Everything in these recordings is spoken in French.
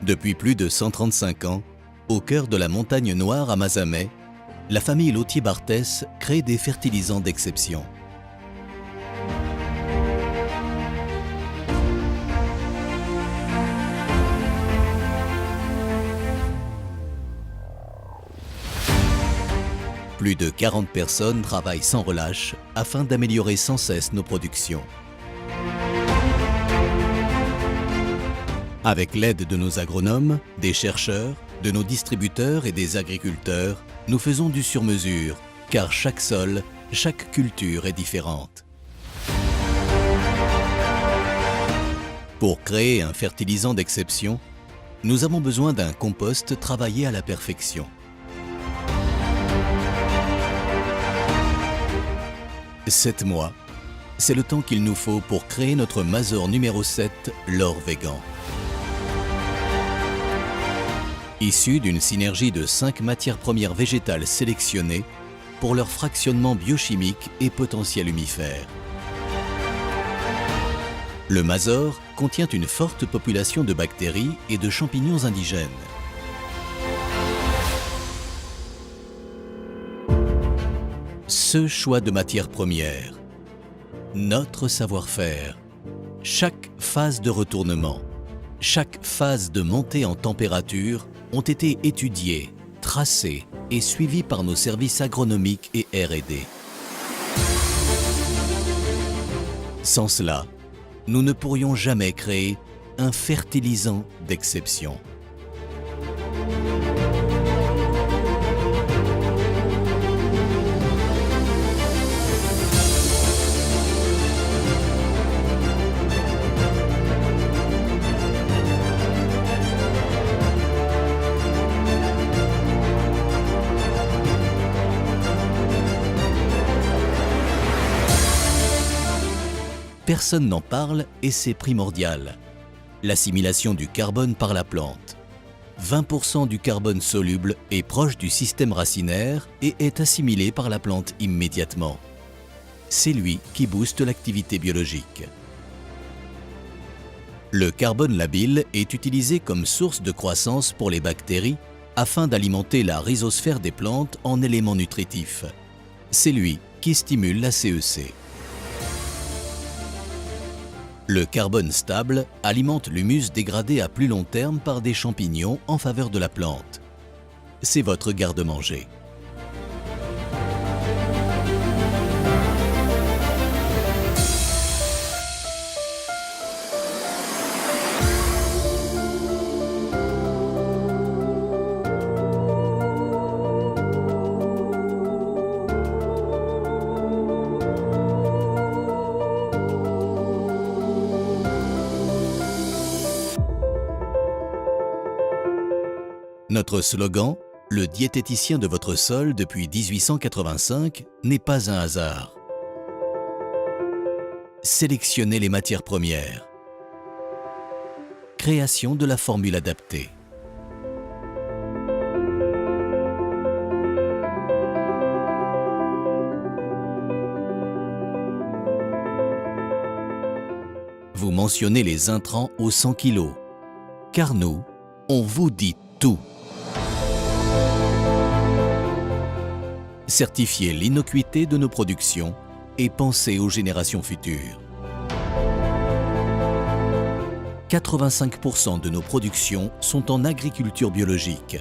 Depuis plus de 135 ans, au cœur de la montagne noire à Mazamet, la famille Lautier-Barthès crée des fertilisants d'exception. Plus de 40 personnes travaillent sans relâche afin d'améliorer sans cesse nos productions. Avec l'aide de nos agronomes, des chercheurs, de nos distributeurs et des agriculteurs, nous faisons du sur-mesure, car chaque sol, chaque culture est différente. Pour créer un fertilisant d'exception, nous avons besoin d'un compost travaillé à la perfection. Sept mois, c'est le temps qu'il nous faut pour créer notre Mazor numéro 7, l'or végan. Issu d'une synergie de 5 matières premières végétales sélectionnées pour leur fractionnement biochimique et potentiel humifère. Le Mazor contient une forte population de bactéries et de champignons indigènes. Ce choix de matières premières, notre savoir-faire, chaque phase de retournement, chaque phase de montée en température ont été étudiés, tracés et suivis par nos services agronomiques et R&D. Sans cela, nous ne pourrions jamais créer un fertilisant d'exception. Personne n'en parle et c'est primordial. L'assimilation du carbone par la plante. 20% du carbone soluble est proche du système racinaire et est assimilé par la plante immédiatement. C'est lui qui booste l'activité biologique. Le carbone labile est utilisé comme source de croissance pour les bactéries afin d'alimenter la rhizosphère des plantes en éléments nutritifs. C'est lui qui stimule la CEC. Le carbone stable alimente l'humus dégradé à plus long terme par des champignons en faveur de la plante. C'est votre garde-manger. Notre slogan, le diététicien de votre sol depuis 1885, n'est pas un hasard. Sélectionnez les matières premières. Création de la formule adaptée. Vous mentionnez les intrants aux 100 kg, car nous, on vous dit tout. Certifiez l'innocuité de nos productions et pensez aux générations futures. 85% de nos productions sont en agriculture biologique.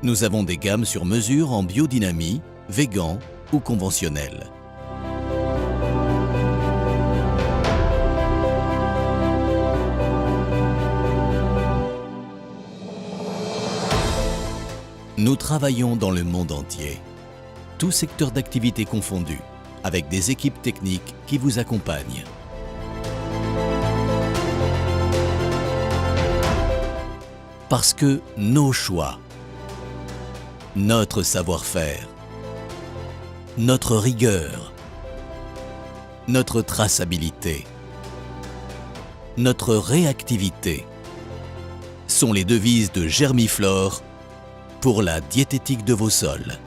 Nous avons des gammes sur mesure en biodynamie, végan ou conventionnel. Nous travaillons dans le monde entier, tous secteurs d'activité confondus, avec des équipes techniques qui vous accompagnent. Parce que nos choix, notre savoir-faire, notre rigueur, notre traçabilité, notre réactivité sont les devises de Germiflore pour la diététique de vos sols.